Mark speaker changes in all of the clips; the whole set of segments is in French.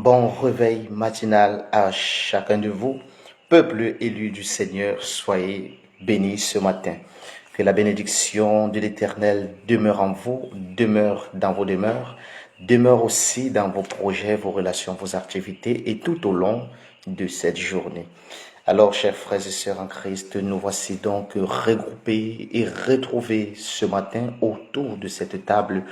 Speaker 1: Bon réveil matinal à chacun de vous. Peuple élu du Seigneur, soyez bénis ce matin. Que la bénédiction de l'Éternel demeure en vous, demeure dans vos demeures, demeure aussi dans vos projets, vos relations, vos activités et tout au long de cette journée. Alors, chers frères et sœurs en Christ, nous voici donc regroupés et retrouvés ce matin autour de cette table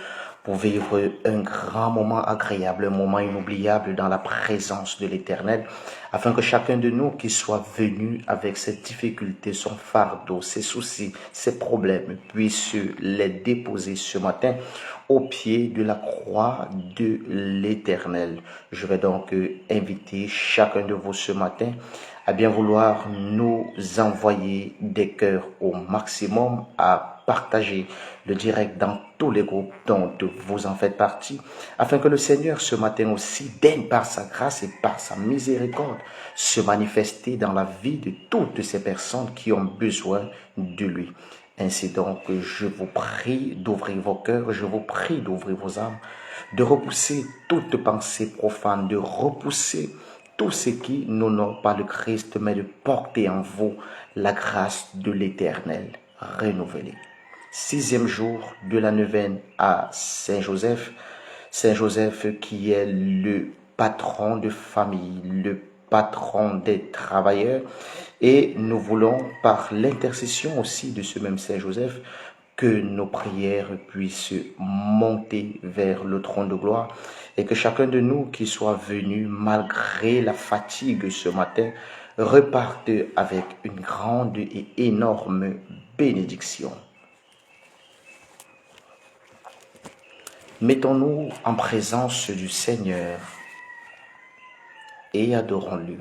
Speaker 1: pour vivre un grand moment agréable, un moment inoubliable dans la présence de l'Éternel, afin que chacun de nous qui soit venu avec ses difficultés, son fardeau, ses soucis, ses problèmes, puisse les déposer ce matin au pied de la croix de l'Éternel. Je vais donc inviter chacun de vous ce matin à bien vouloir nous envoyer des cœurs au maximum, à partager le direct dans tous les groupes dont vous en faites partie, afin que le Seigneur ce matin aussi daigne par sa grâce et par sa miséricorde se manifester dans la vie de toutes ces personnes qui ont besoin de lui. Ainsi donc, je vous prie d'ouvrir vos cœurs, je vous prie d'ouvrir vos âmes, de repousser toute pensée profane, de repousser tout ce qui n'honore pas le Christ, mais de porter en vous la grâce de l'Éternel renouvelée. 6e jour de la neuvaine à Saint-Joseph. Saint-Joseph qui est le patron de famille, le patron des travailleurs. Et nous voulons, par l'intercession aussi de ce même Saint-Joseph, que nos prières puissent monter vers le trône de gloire et que chacun de nous qui soit venu malgré la fatigue ce matin reparte avec une grande et énorme bénédiction. Mettons-nous en présence du Seigneur et adorons-le.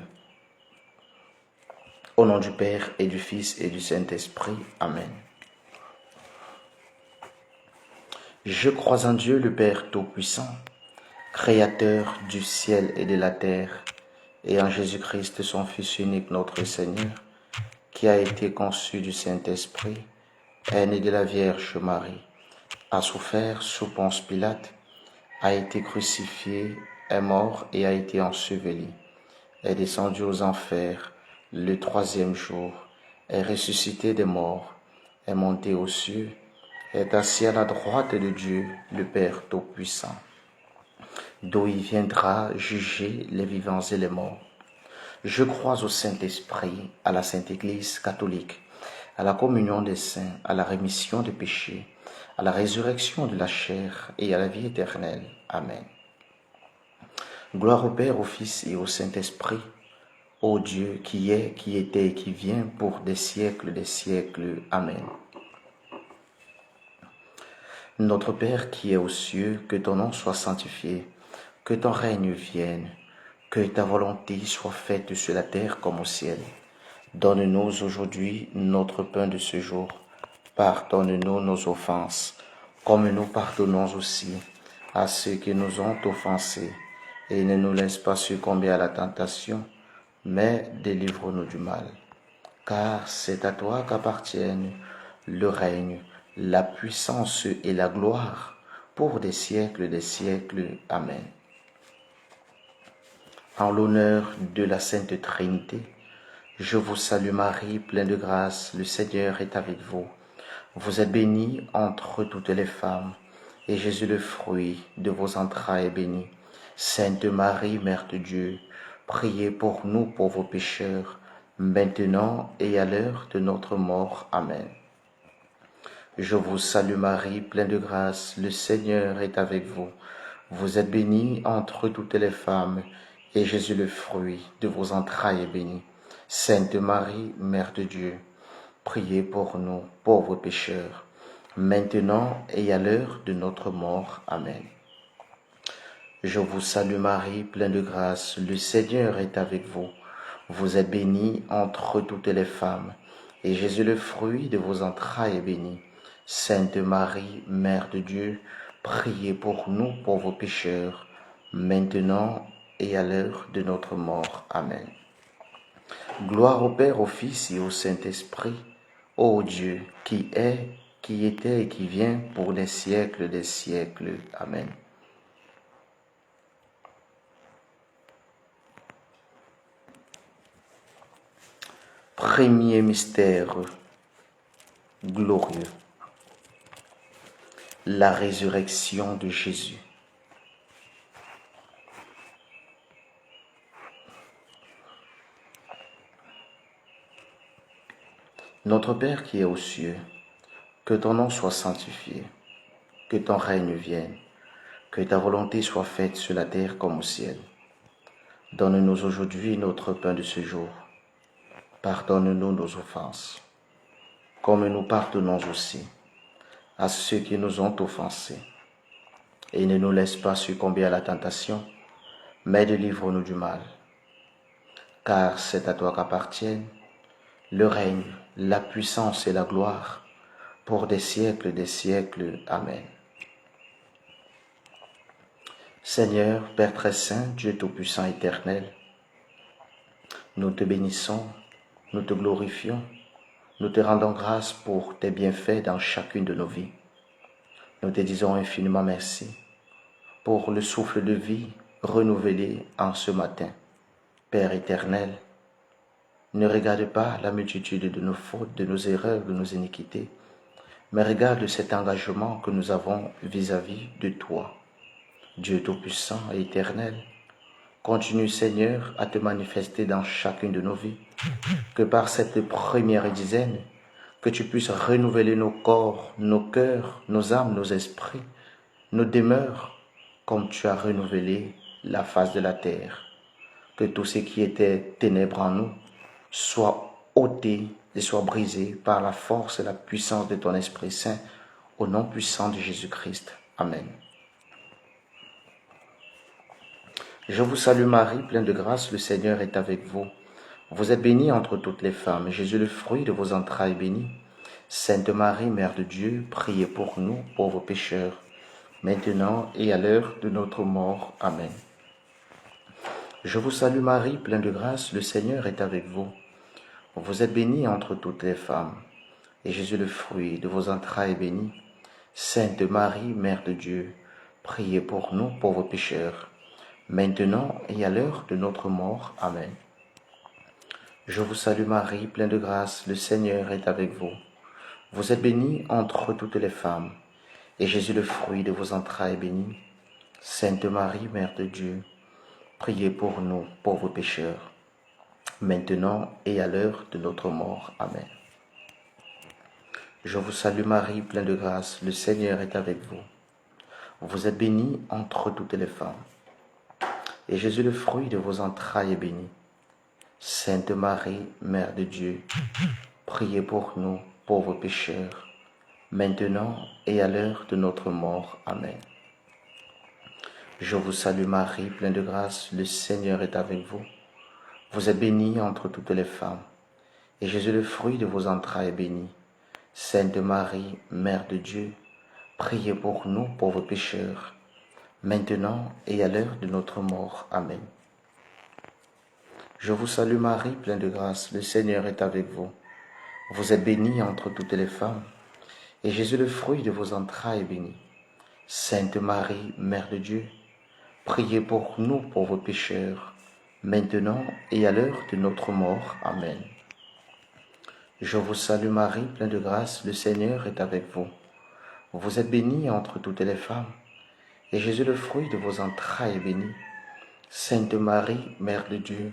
Speaker 1: Au nom du Père et du Fils et du Saint-Esprit. Amen. Je crois en Dieu, le Père Tout-Puissant, Créateur du ciel et de la terre, et en Jésus-Christ, son Fils unique, notre Seigneur, qui a été conçu du Saint-Esprit, est né de la Vierge Marie, a souffert sous Ponce Pilate, a été crucifié, est mort et a été enseveli, est descendu aux enfers le troisième jour, est ressuscité des morts, est monté aux cieux, est assis à la droite de Dieu, le Père Tout-Puissant, d'où il viendra juger les vivants et les morts. Je crois au Saint-Esprit, à la Sainte Église catholique, à la communion des saints, à la rémission des péchés, à la résurrection de la chair et à la vie éternelle. Amen. Gloire au Père, au Fils et au Saint-Esprit, ô Dieu qui est, qui était et qui vient pour des siècles des siècles. Amen. Notre Père qui es aux cieux, que ton nom soit sanctifié, que ton règne vienne, que ta volonté soit faite sur la terre comme au ciel. Donne-nous aujourd'hui notre pain de ce jour. Pardonne-nous nos offenses, comme nous pardonnons aussi à ceux qui nous ont offensés. Et ne nous laisse pas succomber à la tentation, mais délivre-nous du mal. Car c'est à toi qu'appartiennent le règne, la puissance et la gloire pour des siècles des siècles. Amen. En l'honneur de la Sainte Trinité, je vous salue Marie, pleine de grâce, le Seigneur est avec vous. Vous êtes bénie entre toutes les femmes, et Jésus, le fruit de vos entrailles, est béni. Sainte Marie, Mère de Dieu, priez pour nous pauvres pécheurs, maintenant et à l'heure de notre mort. Amen. Je vous salue Marie, pleine de grâce, le Seigneur est avec vous. Vous êtes bénie entre toutes les femmes, et Jésus, le fruit de vos entrailles, est béni. Sainte Marie, Mère de Dieu, priez pour nous, pauvres pécheurs, maintenant et à l'heure de notre mort. Amen. Je vous salue Marie, pleine de grâce, le Seigneur est avec vous. Vous êtes bénie entre toutes les femmes, et Jésus, le fruit de vos entrailles, est béni. Sainte Marie, Mère de Dieu, priez pour nous, pauvres pécheurs, maintenant et à l'heure de notre mort. Amen. Gloire au Père, au Fils et au Saint-Esprit, ô Dieu, qui est, qui était et qui vient pour les siècles des siècles. Amen. Premier mystère glorieux, la résurrection de Jésus. Notre Père qui es aux cieux, que ton nom soit sanctifié, que ton règne vienne, que ta volonté soit faite sur la terre comme au ciel. Donne-nous aujourd'hui notre pain de ce jour. Pardonne-nous nos offenses, comme nous pardonnons aussi à ceux qui nous ont offensés. Et ne nous laisse pas succomber à la tentation, mais délivre-nous du mal. Car c'est à toi qu'appartiennent le règne, la puissance et la gloire pour des siècles des siècles. Amen. Seigneur, Père très saint, Dieu tout-puissant éternel, nous te bénissons, nous te glorifions, nous te rendons grâce pour tes bienfaits dans chacune de nos vies. Nous te disons infiniment merci pour le souffle de vie renouvelé en ce matin. Père éternel, ne regarde pas la multitude de nos fautes, de nos erreurs, de nos iniquités, mais regarde cet engagement que nous avons vis-à-vis de toi. Dieu tout-puissant et éternel, continue Seigneur à te manifester dans chacune de nos vies, que par cette première dizaine, que tu puisses renouveler nos corps, nos cœurs, nos âmes, nos esprits, nos demeures, comme tu as renouvelé la face de la terre. Que tout ce qui était ténèbres en nous soit ôté et soit brisé par la force et la puissance de ton Esprit Saint, au nom puissant de Jésus-Christ. Amen. Je vous salue Marie, pleine de grâce, le Seigneur est avec vous. Vous êtes bénie entre toutes les femmes, et Jésus, le fruit de vos entrailles, est béni. Sainte Marie, Mère de Dieu, priez pour nous, pauvres pécheurs, maintenant et à l'heure de notre mort. Amen. Je vous salue Marie, pleine de grâce, le Seigneur est avec vous. Vous êtes bénie entre toutes les femmes, et Jésus, le fruit de vos entrailles, est béni. Sainte Marie, Mère de Dieu, priez pour nous, pauvres pécheurs, maintenant et à l'heure de notre mort. Amen. Je vous salue Marie, pleine de grâce, le Seigneur est avec vous. Vous êtes bénie entre toutes les femmes, et Jésus, le fruit de vos entrailles, est béni. Sainte Marie, Mère de Dieu, priez pour nous, pauvres pécheurs, maintenant et à l'heure de notre mort. Amen. Je vous salue Marie, pleine de grâce, le Seigneur est avec vous. Vous êtes bénie entre toutes les femmes, et Jésus, le fruit de vos entrailles, est béni. Sainte Marie, Mère de Dieu, priez pour nous, pauvres pécheurs, maintenant et à l'heure de notre mort. Amen. Je vous salue Marie, pleine de grâce, le Seigneur est avec vous. Vous êtes bénie entre toutes les femmes, et Jésus, le fruit de vos entrailles, est béni. Sainte Marie, Mère de Dieu, priez pour nous, pauvres pécheurs, maintenant et à l'heure de notre mort. Amen. Je vous salue Marie, pleine de grâce, le Seigneur est avec vous. Vous êtes bénie entre toutes les femmes, et Jésus, le fruit de vos entrailles, est béni. Sainte Marie, Mère de Dieu, priez pour nous, pauvres pécheurs, maintenant et à l'heure de notre mort. Amen. Je vous salue Marie, pleine de grâce, le Seigneur est avec vous. Vous êtes bénie entre toutes les femmes, et Jésus, le fruit de vos entrailles, est béni. Sainte Marie, Mère de Dieu,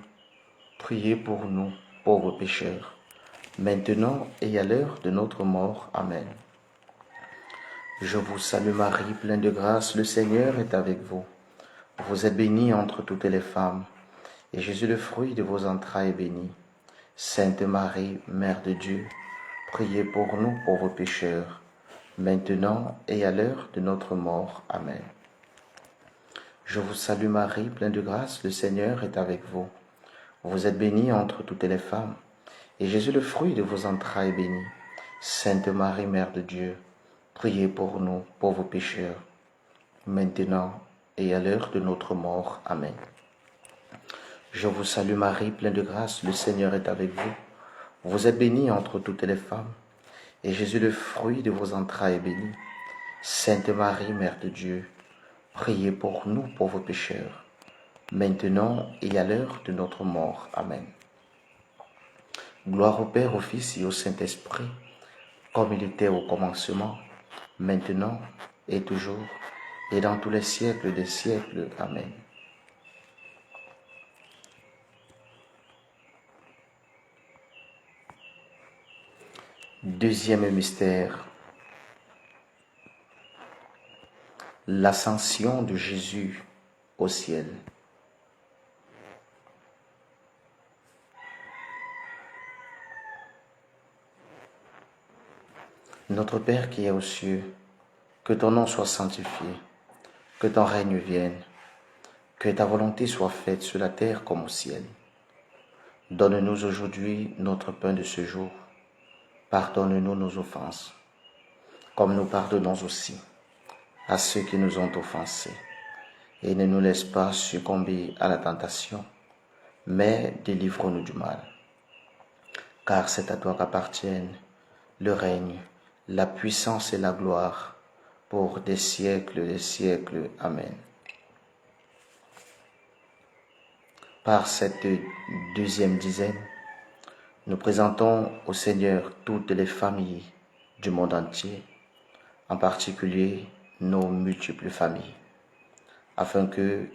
Speaker 1: priez pour nous, pauvres pécheurs, maintenant et à l'heure de notre mort. Amen. Je vous salue Marie, pleine de grâce, le Seigneur est avec vous. Vous êtes bénie entre toutes les femmes, et Jésus, le fruit de vos entrailles, est béni. Sainte Marie, Mère de Dieu, priez pour nous, pauvres pécheurs, maintenant et à l'heure de notre mort. Amen. Je vous salue Marie, pleine de grâce, le Seigneur est avec vous. Vous êtes bénie entre toutes les femmes, et Jésus, le fruit de vos entrailles, est béni. Sainte Marie, Mère de Dieu, priez pour nous, pauvres pécheurs, maintenant et à l'heure de notre mort. Amen. Je vous salue Marie, pleine de grâce, le Seigneur est avec vous. Vous êtes bénie entre toutes les femmes, et Jésus, le fruit de vos entrailles, est béni. Sainte Marie, Mère de Dieu, priez pour nous, pauvres pécheurs, maintenant et à l'heure de notre mort. Amen. Gloire au Père, au Fils et au Saint-Esprit, comme il était au commencement, maintenant et toujours, et dans tous les siècles des siècles. Amen. Deuxième mystère, l'ascension de Jésus au ciel. Notre Père qui es aux cieux, que ton nom soit sanctifié, que ton règne vienne, que ta volonté soit faite sur la terre comme au ciel. Donne-nous aujourd'hui notre pain de ce jour. Pardonne-nous nos offenses, comme nous pardonnons aussi à ceux qui nous ont offensés. Et ne nous laisse pas succomber à la tentation, mais délivre-nous du mal. Car c'est à toi qu'appartiennent le règne, la puissance et la gloire, pour des siècles des siècles. Amen. Par cette deuxième dizaine, nous présentons au Seigneur toutes les familles du monde entier, en particulier nos multiples familles, afin que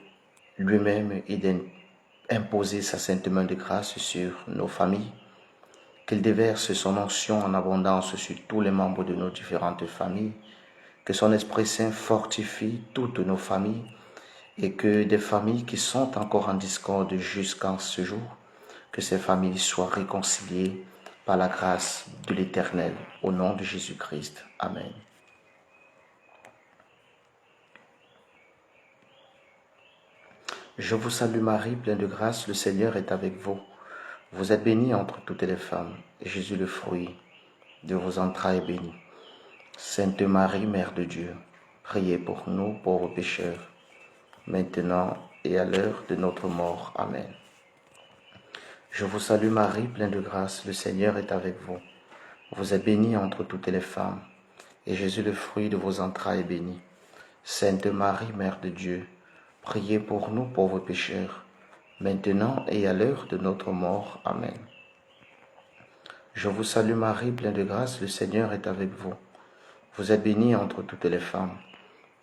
Speaker 1: lui-même ait imposé sa sainte main de grâce sur nos familles, qu'il déverse son onction en abondance sur tous les membres de nos différentes familles, que son Esprit Saint fortifie toutes nos familles, et que des familles qui sont encore en discorde jusqu'à ce jour, que ces familles soient réconciliées par la grâce de l'Éternel, au nom de Jésus-Christ. Amen. Je vous salue Marie, pleine de grâce, le Seigneur est avec vous. Vous êtes bénie entre toutes les femmes, et Jésus, le fruit de vos entrailles, est béni. Sainte Marie, Mère de Dieu, priez pour nous pauvres pécheurs, maintenant et à l'heure de notre mort. Amen. Je vous salue Marie, pleine de grâce, le Seigneur est avec vous. Vous êtes bénie entre toutes les femmes, et Jésus, le fruit de vos entrailles, est béni. Sainte Marie, Mère de Dieu, priez pour nous pauvres pécheurs, maintenant et à l'heure de notre mort. Amen. Je vous salue Marie, pleine de grâce, le Seigneur est avec vous. Vous êtes bénie entre toutes les femmes,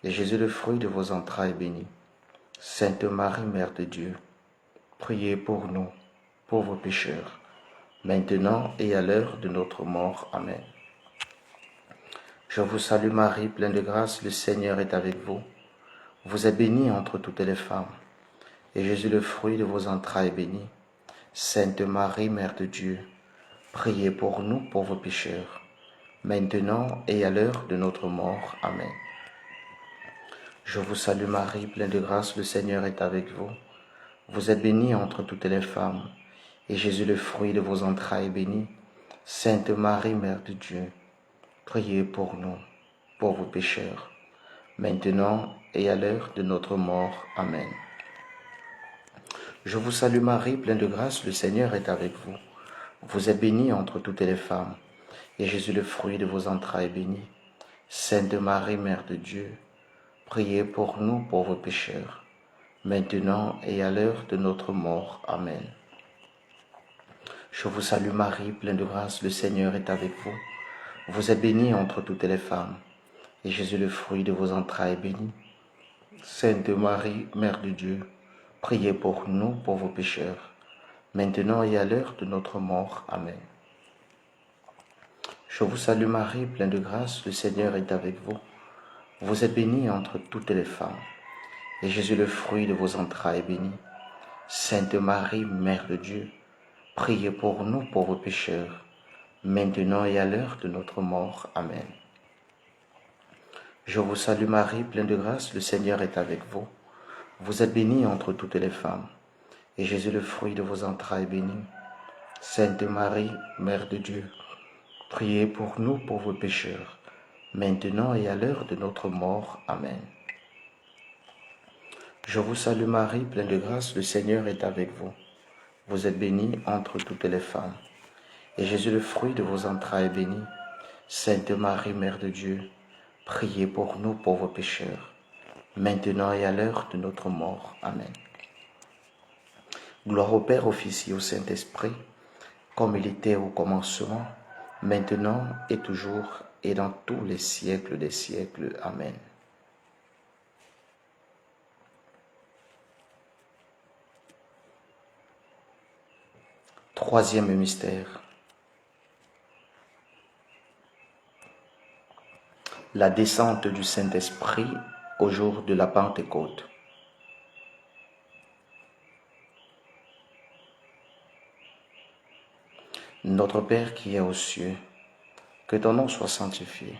Speaker 1: et Jésus, le fruit de vos entrailles, est béni. Sainte Marie, Mère de Dieu, priez pour nous, pauvres pécheurs, maintenant et à l'heure de notre mort. Amen. Je vous salue Marie, pleine de grâce, le Seigneur est avec vous. Vous êtes bénie entre toutes les femmes, et Jésus, le fruit de vos entrailles, est béni. Sainte Marie, Mère de Dieu, priez pour nous pauvres pécheurs, maintenant et à l'heure de notre mort. Amen. Je vous salue Marie, pleine de grâce, le Seigneur est avec vous. Vous êtes bénie entre toutes les femmes, et Jésus, le fruit de vos entrailles, est béni. Sainte Marie, Mère de Dieu, priez pour nous, pauvres pécheurs, maintenant et à l'heure de notre mort. Amen. Je vous salue Marie, pleine de grâce, le Seigneur est avec vous. Vous êtes bénie entre toutes les femmes, et Jésus, le fruit de vos entrailles, est béni. Sainte Marie, Mère de Dieu, priez pour nous pauvres pécheurs, maintenant et à l'heure de notre mort. Amen. Je vous salue Marie, pleine de grâce, le Seigneur est avec vous. Vous êtes bénie entre toutes les femmes, et Jésus, le fruit de vos entrailles, est béni. Sainte Marie, Mère de Dieu, priez pour nous pauvres pécheurs, maintenant et à l'heure de notre mort. Amen. Je vous salue Marie, pleine de grâce, le Seigneur est avec vous. Vous êtes bénie entre toutes les femmes, et Jésus, le fruit de vos entrailles, est béni. Sainte Marie, Mère de Dieu, priez pour nous pauvres pécheurs, maintenant et à l'heure de notre mort. Amen. Je vous salue Marie, pleine de grâce, le Seigneur est avec vous. Vous êtes bénie entre toutes les femmes, et Jésus, le fruit de vos entrailles, est béni. Sainte Marie, Mère de Dieu, priez pour nous pauvres pécheurs, maintenant et à l'heure de notre mort. Amen. Je vous salue Marie, pleine de grâce, le Seigneur est avec vous. Vous êtes bénie entre toutes les femmes, et Jésus, le fruit de vos entrailles, est béni. Sainte Marie, Mère de Dieu, priez pour nous pauvres pécheurs, maintenant et à l'heure de notre mort. Amen. Gloire au Père, au Fils et au Saint-Esprit, comme il était au commencement, maintenant et toujours, et dans tous les siècles des siècles. Amen. Troisième mystère. La descente du Saint-Esprit au jour de la Pentecôte. Notre Père qui es aux cieux, que ton nom soit sanctifié,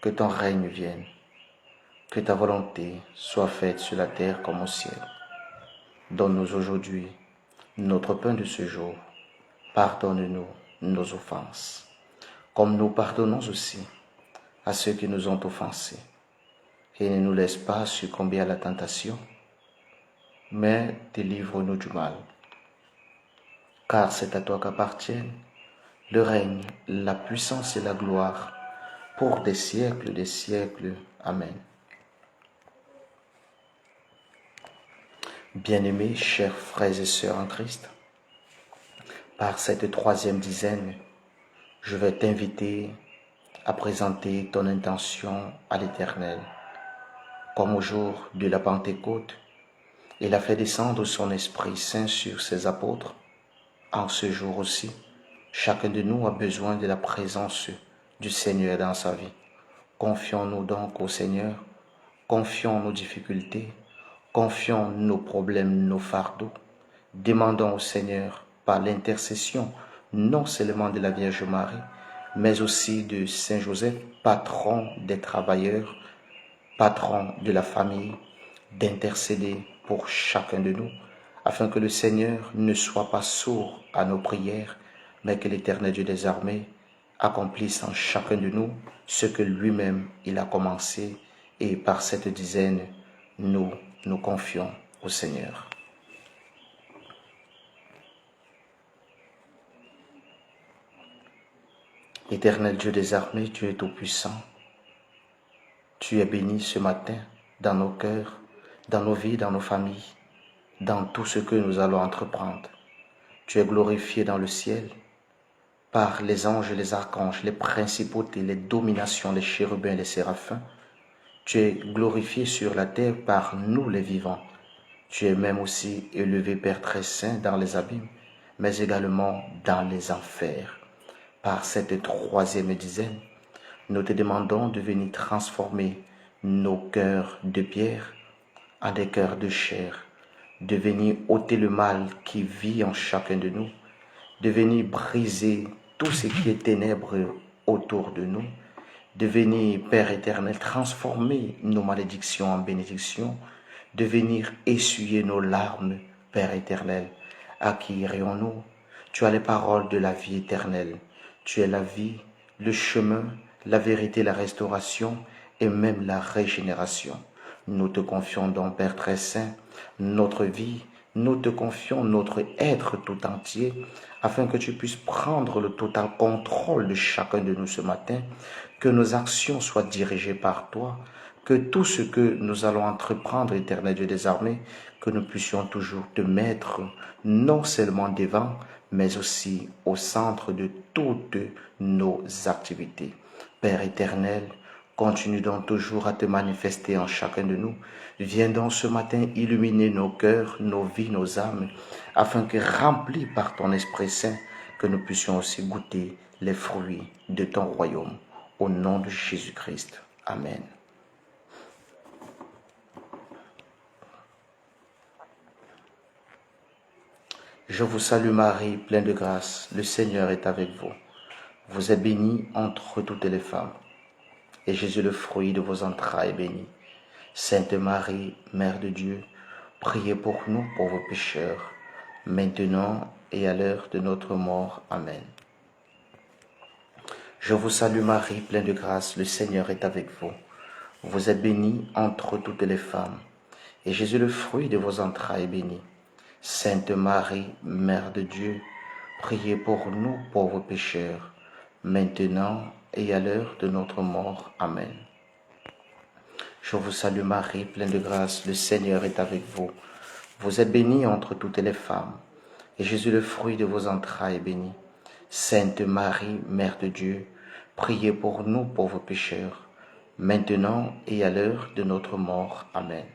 Speaker 1: que ton règne vienne, que ta volonté soit faite sur la terre comme au ciel. Donne-nous aujourd'hui notre pain de ce jour. Pardonne-nous nos offenses, comme nous pardonnons aussi à ceux qui nous ont offensés. Et ne nous laisse pas succomber à la tentation, mais délivre-nous du mal. Car c'est à toi qu'appartiennent le règne, la puissance et la gloire, pour des siècles des siècles. Amen. Bien-aimés, chers frères et sœurs en Christ, par cette troisième dizaine, je vais t'inviter à présenter ton intention à l'Éternel. Comme au jour de la Pentecôte, il a fait descendre son Esprit Saint sur ses apôtres. En ce jour aussi, chacun de nous a besoin de la présence du Seigneur dans sa vie. Confions-nous donc au Seigneur, confions nos difficultés, confions nos problèmes, nos fardeaux. Demandons au Seigneur, par l'intercession non seulement de la Vierge Marie, mais aussi de Saint Joseph, patron des travailleurs, patron de la famille, d'intercéder pour chacun de nous, afin que le Seigneur ne soit pas sourd à nos prières, mais que l'Éternel Dieu des armées accomplisse en chacun de nous ce que lui-même il a commencé, et par cette dizaine, nous nous confions au Seigneur. Éternel Dieu des armées, tu es tout-puissant. Tu es béni ce matin dans nos cœurs, dans nos vies, dans nos familles, dans tout ce que nous allons entreprendre. Tu es glorifié dans le ciel par les anges, les archanges, les principautés, les dominations, les chérubins, les séraphins. Tu es glorifié sur la terre par nous les vivants. Tu es même aussi élevé, Père très saint, dans les abîmes, mais également dans les enfers. Par cette troisième dizaine, nous te demandons de venir transformer nos cœurs de pierre en des cœurs de chair, de venir ôter le mal qui vit en chacun de nous, de venir briser tout ce qui est ténèbres autour de nous, de venir, Père éternel, transformer nos malédictions en bénédictions, de venir essuyer nos larmes, Père éternel. À qui irions-nous? Tu as les paroles de la vie éternelle. Tu es la vie, le chemin, la vérité, la restauration et même la régénération. Nous te confions donc, Père très saint, notre vie, nous te confions notre être tout entier, afin que tu puisses prendre le total contrôle de chacun de nous ce matin, que nos actions soient dirigées par toi, que tout ce que nous allons entreprendre, Éternel Dieu des armées, que nous puissions toujours te mettre non seulement devant, mais aussi au centre de toutes nos activités. Père éternel, continue donc toujours à te manifester en chacun de nous. Viens donc ce matin illuminer nos cœurs, nos vies, nos âmes, afin que, remplis par ton Esprit Saint, que nous puissions aussi goûter les fruits de ton royaume. Au nom de Jésus-Christ. Amen. Je vous salue Marie, pleine de grâce, le Seigneur est avec vous. Vous êtes bénie entre toutes les femmes, et Jésus, le fruit de vos entrailles, est béni. Sainte Marie, Mère de Dieu, priez pour nous pauvres pécheurs, maintenant et à l'heure de notre mort. Amen. Je vous salue Marie, pleine de grâce, le Seigneur est avec vous. Vous êtes bénie entre toutes les femmes, et Jésus, le fruit de vos entrailles, est béni. Sainte Marie, Mère de Dieu, priez pour nous pauvres pécheurs, maintenant et à l'heure de notre mort. Amen. Je vous salue Marie, pleine de grâce, le Seigneur est avec vous. Vous êtes bénie entre toutes les femmes, et Jésus, le fruit de vos entrailles, est béni. Sainte Marie, Mère de Dieu, priez pour nous pauvres pécheurs, maintenant et à l'heure de notre mort. Amen.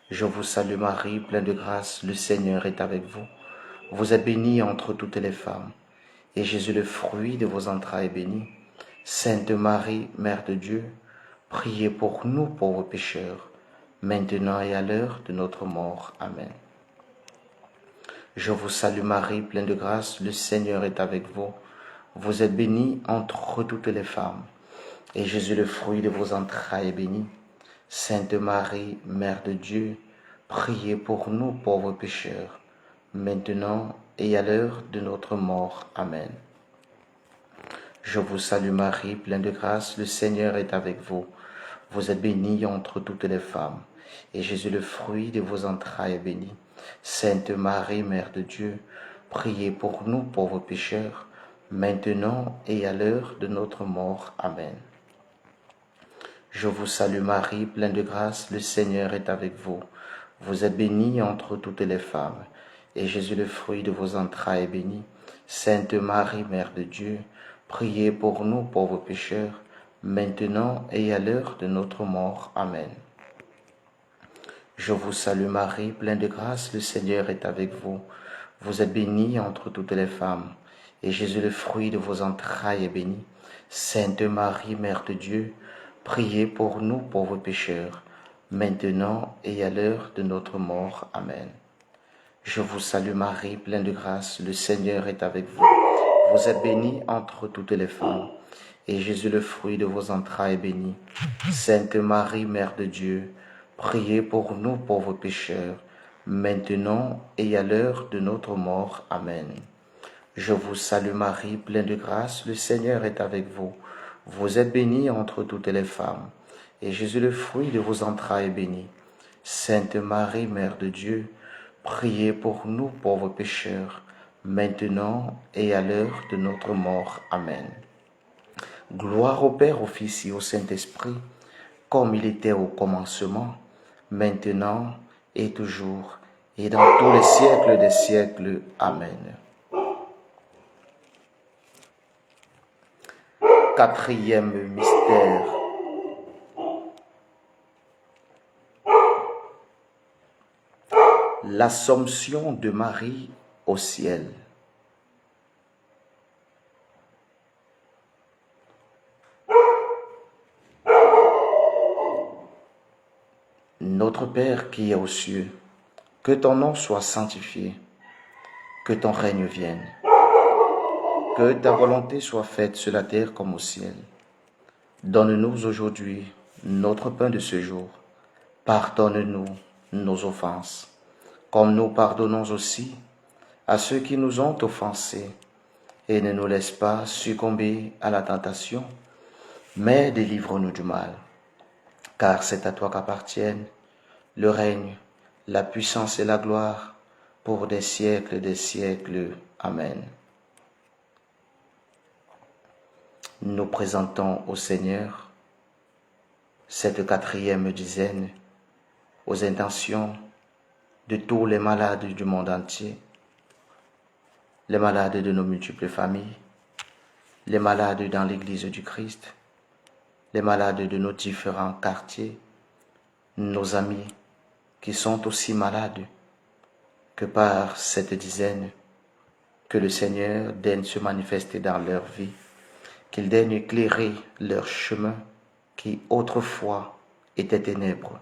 Speaker 1: Je vous salue Marie, pleine de grâce, le Seigneur est avec vous. Vous êtes bénie entre toutes les femmes, et Jésus, le fruit de vos entrailles, est béni. Sainte Marie, Mère de Dieu, priez pour nous pauvres pécheurs, maintenant et à l'heure de notre mort. Amen. Je vous salue Marie, pleine de grâce, le Seigneur est avec vous. Vous êtes bénie entre toutes les femmes, et Jésus, le fruit de vos entrailles, est béni. Sainte Marie, Mère de Dieu, priez pour nous pauvres pécheurs, maintenant et à l'heure de notre mort. Amen. Je vous salue Marie, pleine de grâce, le Seigneur est avec vous. Vous êtes bénie entre toutes les femmes, et Jésus, le fruit de vos entrailles, est béni. Sainte Marie, Mère de Dieu, priez pour nous pauvres pécheurs, maintenant et à l'heure de notre mort. Amen. Je vous salue Marie, pleine de grâce, le Seigneur est avec vous. Vous êtes bénie entre toutes les femmes, et Jésus, le fruit de vos entrailles, est béni. Sainte Marie, Mère de Dieu, priez pour nous pauvres pécheurs, maintenant et à l'heure de notre mort. Amen. Je vous salue Marie, pleine de grâce, le Seigneur est avec vous. Vous êtes bénie entre toutes les femmes, et Jésus, le fruit de vos entrailles, est béni. Sainte Marie, Mère de Dieu, priez pour nous pauvres pécheurs, maintenant et à l'heure de notre mort. Amen. Je vous salue Marie, pleine de grâce, le Seigneur est avec vous. Vous êtes bénie entre toutes les femmes, et Jésus, le fruit de vos entrailles, est béni. Sainte Marie, Mère de Dieu, priez pour nous pauvres pécheurs, maintenant et à l'heure de notre mort. Amen. Je vous salue Marie, pleine de grâce, le Seigneur est avec vous. Vous êtes bénie entre toutes les femmes, et Jésus, le fruit de vos entrailles, est béni. Sainte Marie, Mère de Dieu, priez pour nous pauvres pécheurs, maintenant et à l'heure de notre mort. Amen. Gloire au Père, au Fils et au Saint-Esprit, comme il était au commencement, maintenant et toujours, et dans tous les siècles des siècles. Amen. Quatrième mystère. L'Assomption de Marie au ciel. Notre Père qui es aux cieux, que ton nom soit sanctifié, que ton règne vienne, que ta volonté soit faite sur la terre comme au ciel. Donne-nous aujourd'hui notre pain de ce jour. Pardonne-nous nos offenses, comme nous pardonnons aussi à ceux qui nous ont offensés. Et ne nous laisse pas succomber à la tentation, mais délivre-nous du mal. Car c'est à toi qu'appartiennent le règne, la puissance et la gloire pour des siècles et des siècles. Amen. Nous présentons au Seigneur cette quatrième dizaine aux intentions de tous les malades du monde entier, les malades de nos multiples familles, les malades dans l'Église du Christ, les malades de nos différents quartiers, nos amis qui sont aussi malades, que par cette dizaine, que le Seigneur daigne se manifester dans leur vie, qu'il daigne éclairer leur chemin qui autrefois était ténèbres,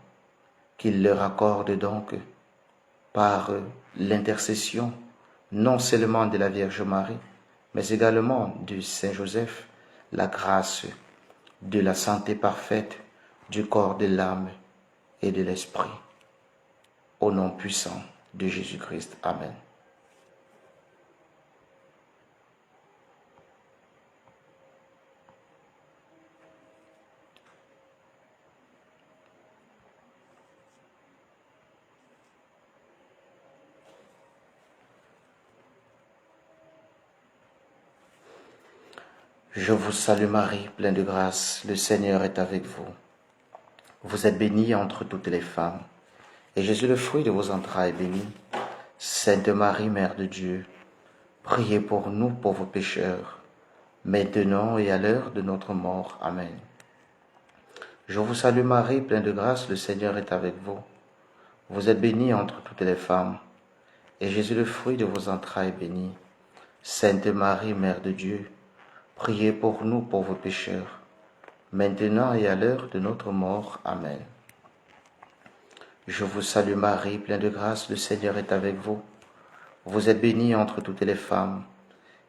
Speaker 1: qu'il leur accorde donc par l'intercession non seulement de la Vierge Marie, mais également du Saint Joseph, la grâce de la santé parfaite du corps, de l'âme et de l'esprit. Au nom puissant de Jésus-Christ. Amen. Je vous salue Marie, pleine de grâce, le Seigneur est avec vous. Vous êtes bénie entre toutes les femmes, et Jésus, le fruit de vos entrailles, est béni. Sainte Marie, Mère de Dieu, priez pour nous pauvres pécheurs, maintenant et à l'heure de notre mort. Amen. Je vous salue Marie, pleine de grâce, le Seigneur est avec vous. Vous êtes bénie entre toutes les femmes, et Jésus, le fruit de vos entrailles, est béni. Sainte Marie, Mère de Dieu, priez pour nous pauvres pécheurs, maintenant et à l'heure de notre mort. Amen. Je vous salue Marie, pleine de grâce, le Seigneur est avec vous. Vous êtes bénie entre toutes les femmes,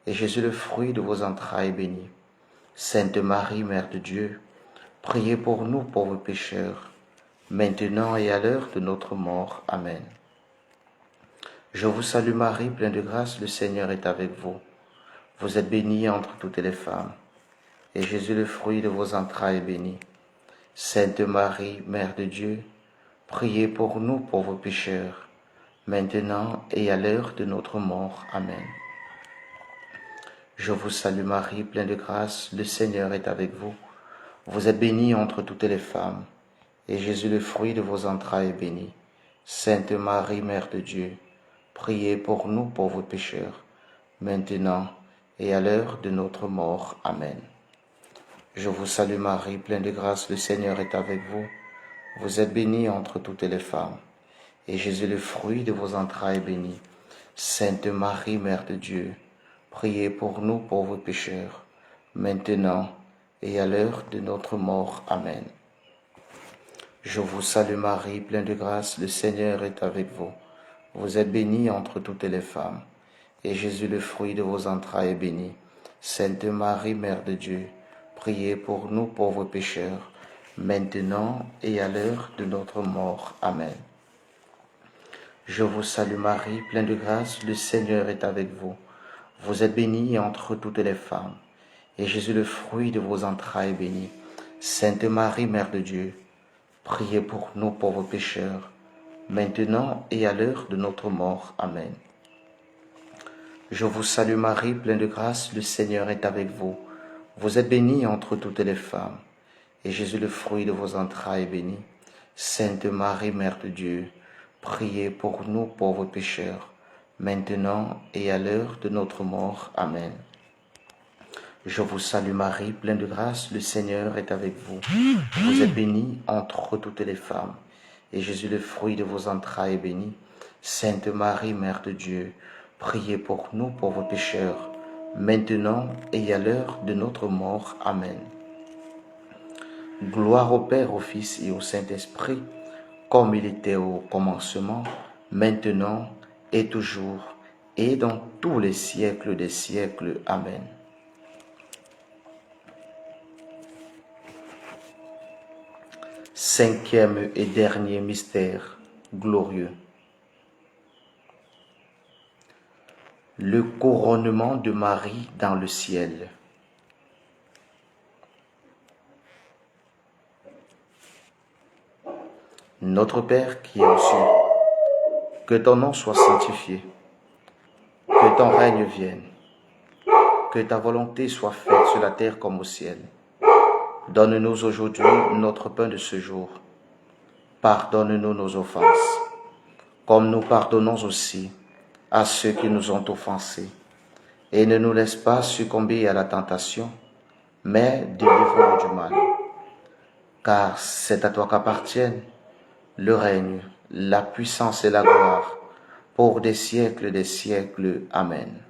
Speaker 1: et Jésus, le fruit de vos entrailles, est béni. Sainte Marie, Mère de Dieu, priez pour nous pauvres pécheurs, maintenant et à l'heure de notre mort. Amen. Je vous salue Marie, pleine de grâce, le Seigneur est avec vous. Vous êtes bénie entre toutes les femmes, et Jésus, le fruit de vos entrailles, est béni. Sainte Marie, Mère de Dieu, priez pour nous pauvres pécheurs, maintenant et à l'heure de notre mort. Amen. Je vous salue Marie, pleine de grâce, le Seigneur est avec vous. Vous êtes bénie entre toutes les femmes, et Jésus, le fruit de vos entrailles, est béni. Sainte Marie, Mère de Dieu, priez pour nous pauvres pécheurs, maintenant et à l'heure de notre mort. Amen. Je vous salue Marie, pleine de grâce, le Seigneur est avec vous. Vous êtes bénie entre toutes les femmes, et Jésus, le fruit de vos entrailles, est béni. Sainte Marie, Mère de Dieu, priez pour nous pauvres pécheurs, maintenant et à l'heure de notre mort. Amen. Je vous salue Marie, pleine de grâce, le Seigneur est avec vous. Vous êtes bénie entre toutes les femmes, et Jésus, le fruit de vos entrailles, est béni. Sainte Marie, Mère de Dieu, priez pour nous pauvres pécheurs, maintenant et à l'heure de notre mort. Amen. Je vous salue Marie, pleine de grâce, le Seigneur est avec vous. Vous êtes bénie entre toutes les femmes, et Jésus, le fruit de vos entrailles, est béni. Sainte Marie, Mère de Dieu, priez pour nous pauvres pécheurs, maintenant et à l'heure de notre mort. Amen. Je vous salue Marie, pleine de grâce, le Seigneur est avec vous. Vous êtes bénie entre toutes les femmes, et Jésus, le fruit de vos entrailles, est béni. Sainte Marie, Mère de Dieu, priez pour nous pauvres pécheurs, maintenant et à l'heure de notre mort. Amen. Je vous salue Marie, pleine de grâce, le Seigneur est avec vous. Vous êtes bénie entre toutes les femmes, et Jésus, le fruit de vos entrailles, est béni. Sainte Marie, Mère de Dieu, priez pour nous pauvres pécheurs, maintenant et à l'heure de notre mort. Amen. Gloire au Père, au Fils et au Saint-Esprit, comme il était au commencement, maintenant et toujours, et dans tous les siècles des siècles. Amen. Cinquième et dernier mystère glorieux. Le couronnement de Marie dans le ciel. Notre Père qui es aux cieux, que ton nom soit sanctifié, que ton règne vienne, que ta volonté soit faite sur la terre comme au ciel. Donne-nous aujourd'hui notre pain de ce jour. Pardonne-nous nos offenses, comme nous pardonnons aussi à ceux qui nous ont offensés. Et ne nous laisse pas succomber à la tentation, mais délivre-nous du mal. Car c'est à toi qu'appartiennent le règne, la puissance et la gloire, pour des siècles des siècles. Amen.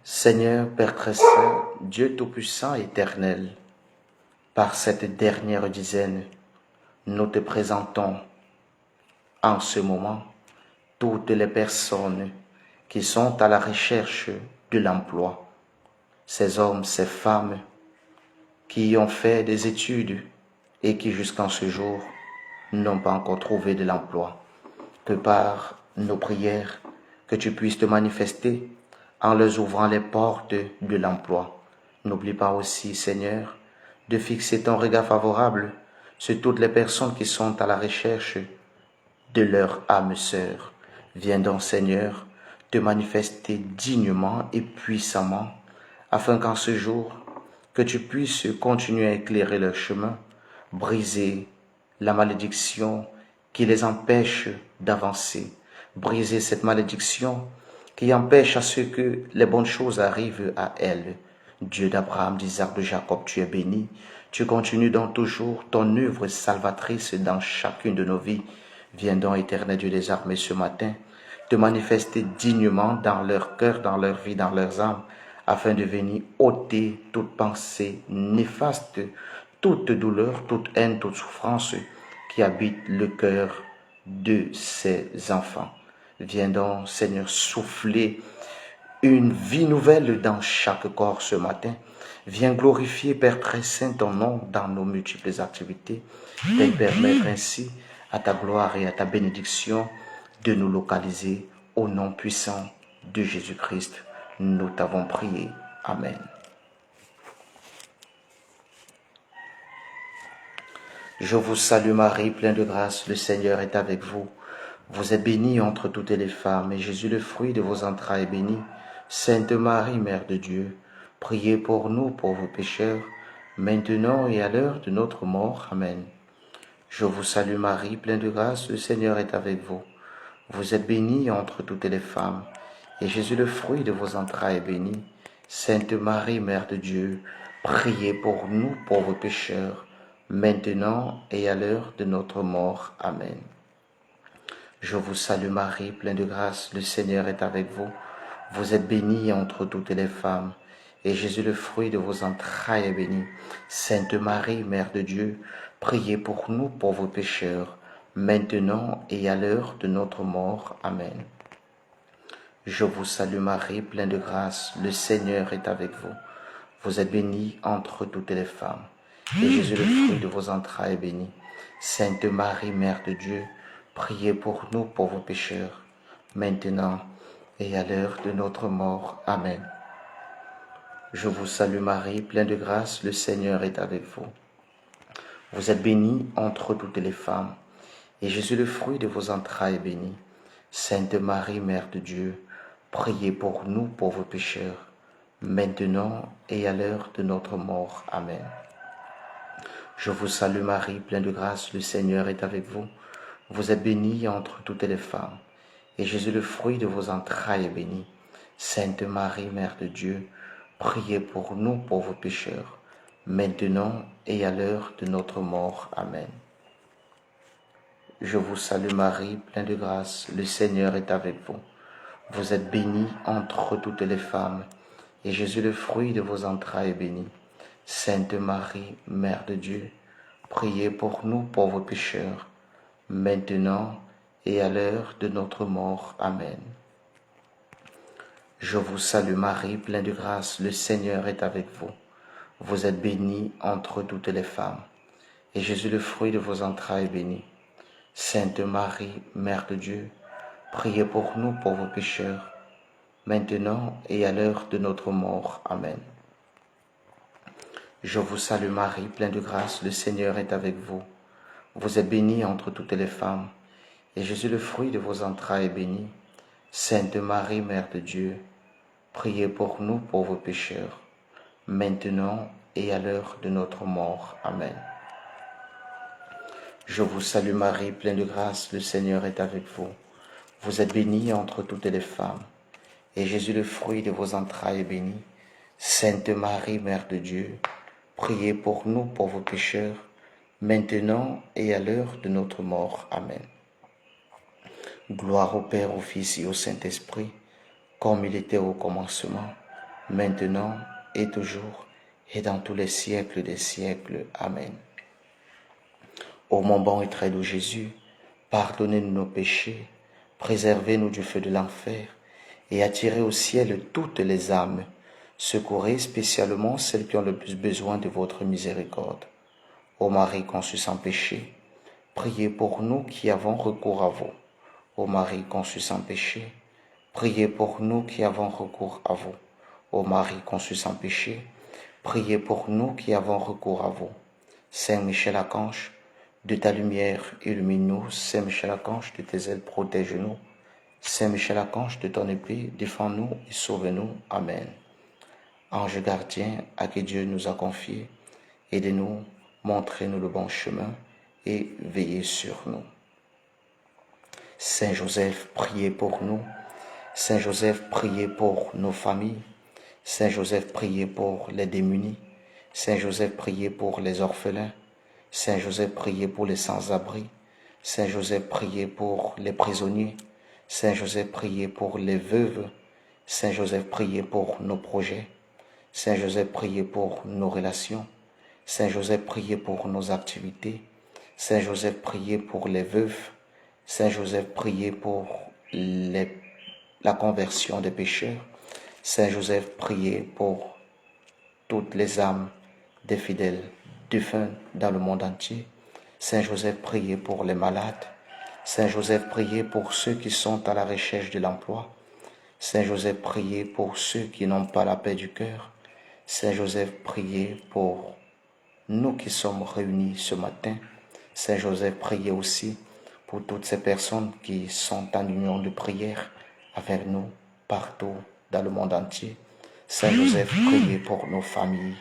Speaker 1: Seigneur, Père très saint, Dieu tout-puissant et éternel, par cette dernière dizaine, nous te présentons en ce moment toutes les personnes qui sont à la recherche de l'emploi, ces hommes, ces femmes qui ont fait des études et qui jusqu'en ce jour n'ont pas encore trouvé de l'emploi. Que par nos prières, que tu puisses te manifester en leur ouvrant les portes de l'emploi. N'oublie pas aussi, Seigneur, de fixer ton regard favorable sur toutes les personnes qui sont à la recherche de leur âme sœur. Viens donc, Seigneur, te manifester dignement et puissamment, afin qu'en ce jour, que tu puisses continuer à éclairer leur chemin, briser la malédiction qui les empêche d'avancer, briser cette malédiction qui empêche à ce que les bonnes choses arrivent à elles. Dieu d'Abraham, d'Isaac, de Jacob, tu es béni. Tu continues donc toujours ton œuvre salvatrice dans chacune de nos vies. Viens donc, éternel Dieu des armées, ce matin, te manifester dignement dans leur cœur, dans leur vie, dans leurs âmes, afin de venir ôter toute pensée néfaste, toute douleur, toute haine, toute souffrance qui habite le cœur de ces enfants. Viens donc, Seigneur, souffler une vie nouvelle dans chaque corps ce matin. Viens glorifier, Père très saint, ton nom dans nos multiples activités, et permettre ainsi à ta gloire et à ta bénédiction de nous localiser au nom puissant de Jésus-Christ. Nous t'avons prié. Amen. Je vous salue Marie, pleine de grâce, le Seigneur est avec vous. Vous êtes bénie entre toutes les femmes, et Jésus, le fruit de vos entrailles, est béni. Sainte Marie, Mère de Dieu, priez pour nous pauvres pécheurs, maintenant et à l'heure de notre mort. Amen. Je vous salue Marie, pleine de grâce, le Seigneur est avec vous. Vous êtes bénie entre toutes les femmes, et Jésus, le fruit de vos entrailles, est béni. Sainte Marie, Mère de Dieu, priez pour nous pauvres pécheurs, maintenant et à l'heure de notre mort. Amen. Je vous salue Marie, pleine de grâce, le Seigneur est avec vous. Vous êtes bénie entre toutes les femmes, et Jésus, le fruit de vos entrailles, est béni. Sainte Marie, Mère de Dieu, priez pour nous pauvres pécheurs, maintenant et à l'heure de notre mort. Amen. Je vous salue Marie, pleine de grâce, le Seigneur est avec vous. Vous êtes bénie entre toutes les femmes, et Jésus, le fruit de vos entrailles, est béni. Sainte Marie, Mère de Dieu, priez pour nous pauvres pécheurs, maintenant et à l'heure de notre mort. Amen. Je vous salue Marie, pleine de grâce, le Seigneur est avec vous. Vous êtes bénie entre toutes les femmes, et Jésus, le fruit de vos entrailles, est béni. Sainte Marie, Mère de Dieu, priez pour nous pauvres pécheurs, maintenant et à l'heure de notre mort. Amen. Je vous salue Marie, pleine de grâce, le Seigneur est avec vous. Vous êtes bénie entre toutes les femmes, et Jésus, le fruit de vos entrailles, est béni. Sainte Marie, Mère de Dieu, priez pour nous pauvres pécheurs, maintenant et à l'heure de notre mort. Amen. Je vous salue Marie, pleine de grâce, le Seigneur est avec vous. Vous êtes bénie entre toutes les femmes, et Jésus, le fruit de vos entrailles, est béni. Sainte Marie, Mère de Dieu, priez pour nous pauvres pécheurs, maintenant et à l'heure de notre mort. Amen. Je vous salue Marie, pleine de grâce, le Seigneur est avec vous. Vous êtes bénie entre toutes les femmes, et Jésus, le fruit de vos entrailles, est béni. Sainte Marie, Mère de Dieu, priez pour nous pauvres pécheurs, maintenant et à l'heure de notre mort. Amen. Je vous salue Marie, pleine de grâce, le Seigneur est avec vous. Vous êtes bénie entre toutes les femmes, et Jésus, le fruit de vos entrailles, est béni. Sainte Marie, Mère de Dieu, priez pour nous pauvres pécheurs, maintenant et à l'heure de notre mort. Amen. Je vous salue Marie, pleine de grâce, le Seigneur est avec vous. Vous êtes bénie entre toutes les femmes, et Jésus, le fruit de vos entrailles, est béni. Sainte Marie, Mère de Dieu, priez pour nous pauvres pécheurs, maintenant et à l'heure de notre mort. Amen. Gloire au Père, au Fils et au Saint-Esprit, comme il était au commencement, maintenant et toujours, et dans tous les siècles des siècles. Amen. Ô mon bon et très doux Jésus, pardonnez-nous nos péchés, préservez-nous du feu de l'enfer, et attirez au ciel toutes les âmes. Secourez spécialement celles qui ont le plus besoin de votre miséricorde. Ô Marie conçue sans péché, priez pour nous qui avons recours à vous. Ô Marie conçue sans péché, priez pour nous qui avons recours à vous. Ô Marie conçue sans péché, priez pour nous qui avons recours à vous. Saint Michel Archange, de ta lumière illumine-nous. Saint Michel Archange, de tes ailes protège-nous. Saint Michel Archange, de ton épée, défends-nous et sauve-nous. Amen. Ange gardien, à qui Dieu nous a confié, aidez-nous, montrez-nous le bon chemin et veillez sur nous. Saint Joseph, priez pour nous. Saint Joseph, priez pour nos familles. Saint Joseph, priez pour les démunis. Saint Joseph, priez pour les orphelins. Saint Joseph, priez pour les sans-abri. Saint Joseph, priez pour les prisonniers. Saint Joseph, priez pour les veuves. Saint Joseph, priez pour nos projets. Saint Joseph, priez pour nos relations. Saint Joseph, priez pour nos activités. Saint Joseph, priez pour les veufs. Saint Joseph, priez pour la conversion des pécheurs. Saint Joseph, priez pour toutes les âmes des fidèles défunts dans le monde entier. Saint Joseph, priez pour les malades. Saint Joseph, priez pour ceux qui sont à la recherche de l'emploi. Saint Joseph, priez pour ceux qui n'ont pas la paix du cœur. Saint Joseph, priez pour nous qui sommes réunis ce matin. Saint Joseph, priez aussi pour toutes ces personnes qui sont en union de prière avec nous partout dans le monde entier. Saint Joseph, priez pour nos familles.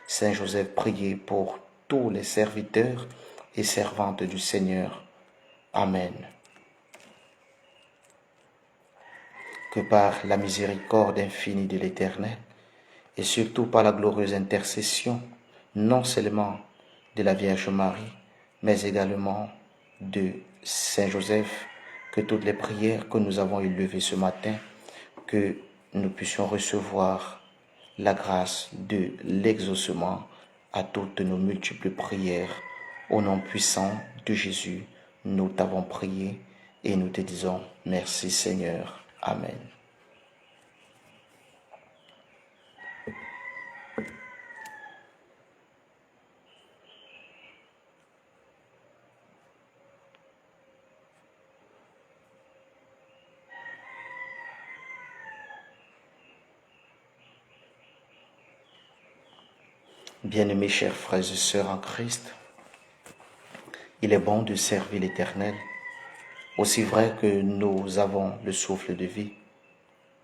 Speaker 1: Saint Joseph, priez pour tous les serviteurs et servantes du Seigneur. Amen. Que par la miséricorde infinie de l'Éternel, et surtout par la glorieuse intercession, non seulement de la Vierge Marie, mais également de Saint Joseph, que toutes les prières que nous avons élevées ce matin, que nous puissions recevoir la grâce de l'exaucement à toutes nos multiples prières. Au nom puissant de Jésus, nous t'avons prié et nous te disons merci Seigneur. Amen. Bien-aimés chers frères et sœurs en Christ, il est bon de servir l'Éternel. Aussi vrai que nous avons le souffle de vie,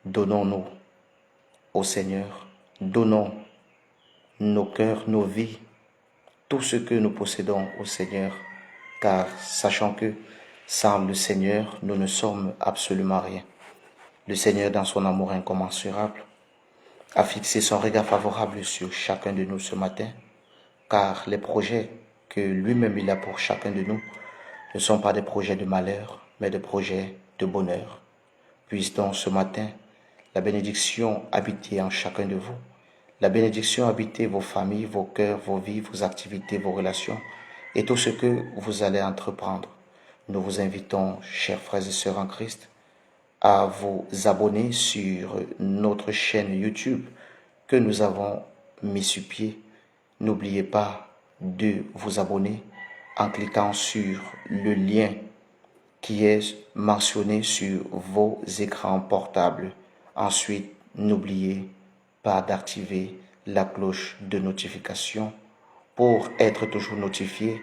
Speaker 1: donnons-nous au Seigneur, donnons nos cœurs, nos vies, tout ce que nous possédons au Seigneur, car sachant que sans le Seigneur, nous ne sommes absolument rien. Le Seigneur, dans son amour incommensurable, a fixé son regard favorable sur chacun de nous ce matin, car les projets que lui-même il a pour chacun de nous ne sont pas des projets de malheur, mais des projets de bonheur. Puisse donc ce matin la bénédiction habiter en chacun de vous, la bénédiction habiter vos familles, vos cœurs, vos vies, vos activités, vos relations et tout ce que vous allez entreprendre. Nous vous invitons, chers frères et sœurs en Christ, à vous abonner sur notre chaîne YouTube que nous avons mis sur pied. N'oubliez pas de vous abonner en cliquant sur le lien qui est mentionné sur vos écrans portables. Ensuite, n'oubliez pas d'activer la cloche de notification pour être toujours notifié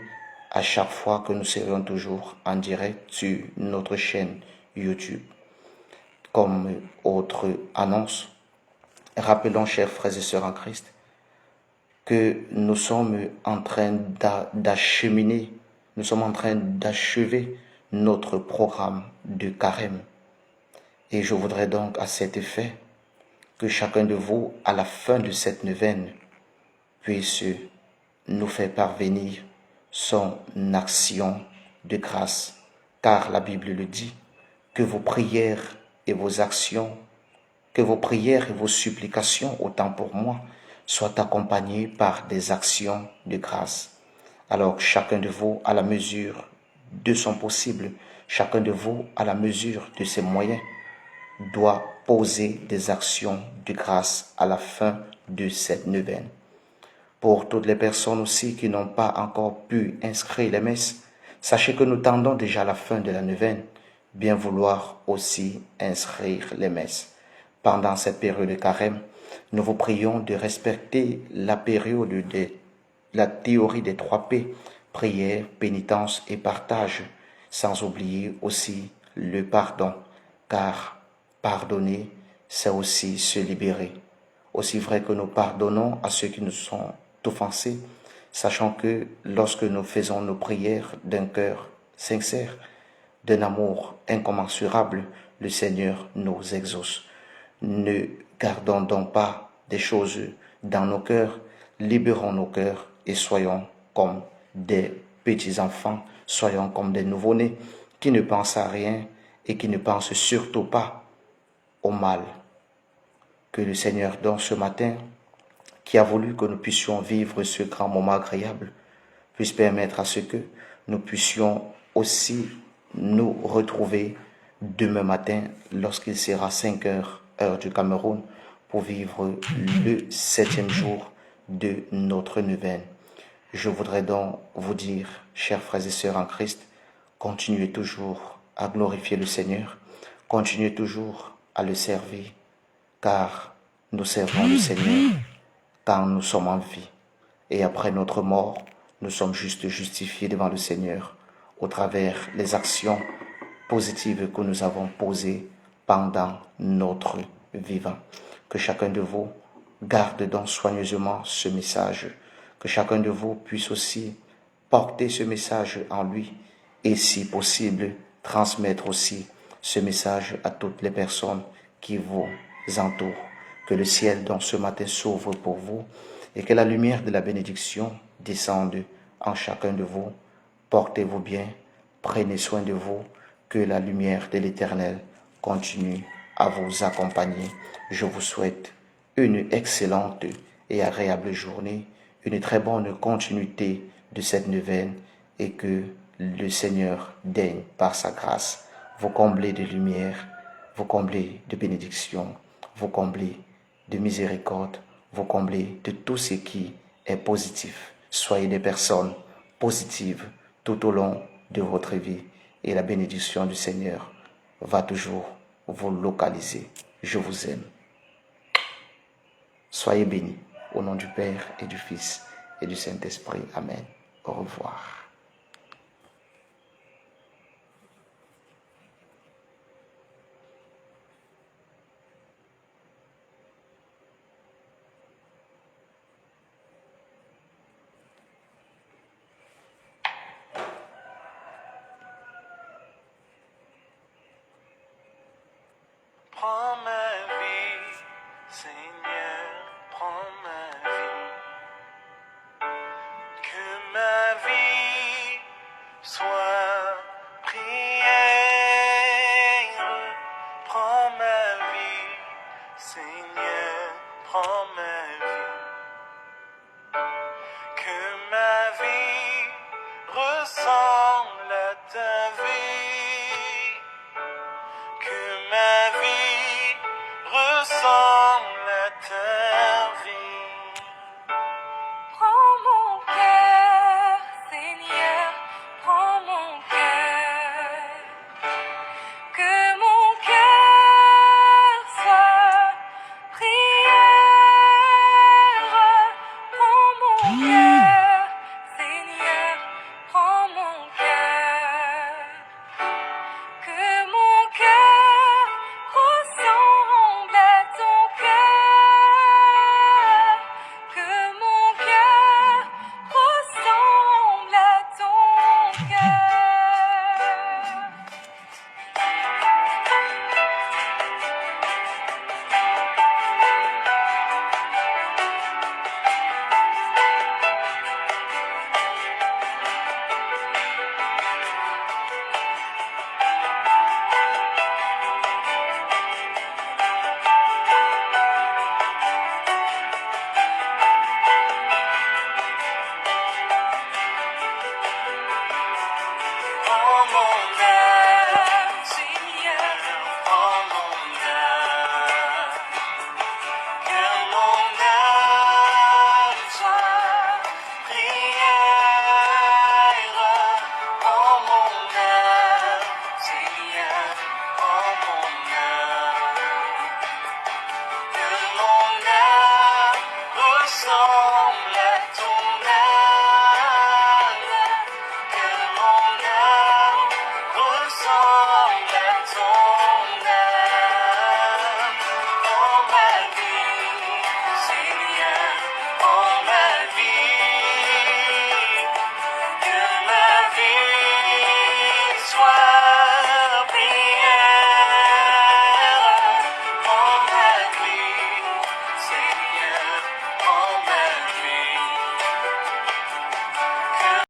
Speaker 1: à chaque fois que nous serons toujours en direct sur notre chaîne YouTube. Comme autre annonce, rappelons, chers frères et sœurs en Christ, que nous sommes en train d'acheminer, nous sommes en train d'achever notre programme de carême. Et je voudrais donc à cet effet que chacun de vous, à la fin de cette neuvaine, puisse nous faire parvenir son action de grâce. Car la Bible le dit, que vos prières et vos actions, que vos prières et vos supplications, autant pour moi, soient accompagnées par des actions de grâce. Alors chacun de vous, à la mesure de son possible, chacun de vous, à la mesure de ses moyens, doit poser des actions de grâce à la fin de cette neuvaine. Pour toutes les personnes aussi qui n'ont pas encore pu inscrire les messes, sachez que nous tendons déjà à la fin de la neuvaine, bien vouloir aussi inscrire les messes. Pendant cette période de carême, nous vous prions de respecter la période de la théorie des 3 P, prière, pénitence et partage, sans oublier aussi le pardon, car pardonner, c'est aussi se libérer. Aussi vrai que nous pardonnons à ceux qui nous sont offensés, sachant que lorsque nous faisons nos prières d'un cœur sincère, d'un amour incommensurable, le Seigneur nous exauce. Ne gardons donc pas des choses dans nos cœurs, libérons nos cœurs et soyons comme des petits-enfants, soyons comme des nouveau-nés qui ne pensent à rien et qui ne pensent surtout pas au mal. Que le Seigneur, dans ce matin, qui a voulu que nous puissions vivre ce grand moment agréable, puisse permettre à ce que nous puissions aussi nous retrouver demain matin lorsqu'il sera 5 heures, heure du Cameroun, pour vivre le 7e jour de notre neuvaine. Je voudrais donc vous dire, chers frères et sœurs en Christ, continuez toujours à glorifier le Seigneur, continuez toujours à le servir, car nous servons le Seigneur quand nous sommes en vie. Et après notre mort, nous sommes juste justifiés devant le Seigneur au travers des actions positives que nous avons posées pendant notre vivant. Que chacun de vous garde donc soigneusement ce message, que chacun de vous puisse aussi porter ce message en lui et si possible transmettre aussi ce message à toutes les personnes qui vous entourent. Que le ciel dans ce matin s'ouvre pour vous et que la lumière de la bénédiction descende en chacun de vous. Portez-vous bien, prenez soin de vous, que la lumière de l'Éternel continue à vous accompagner. Je vous souhaite une excellente et agréable journée, une très bonne continuité de cette neuvaine et que le Seigneur daigne par sa grâce vous combler de lumière, vous combler de bénédiction, vous combler de miséricorde, vous combler de tout ce qui est positif. Soyez des personnes positives tout au long de votre vie et la bénédiction du Seigneur va toujours vous localiser. Je vous aime. Soyez bénis. Au nom du Père et du Fils et du Saint-Esprit. Amen. Au revoir.
Speaker 2: Prends ma vie, Seigneur, prends ma vie. Que ma vie soit prière. Prends ma vie, Seigneur, prends ma vie.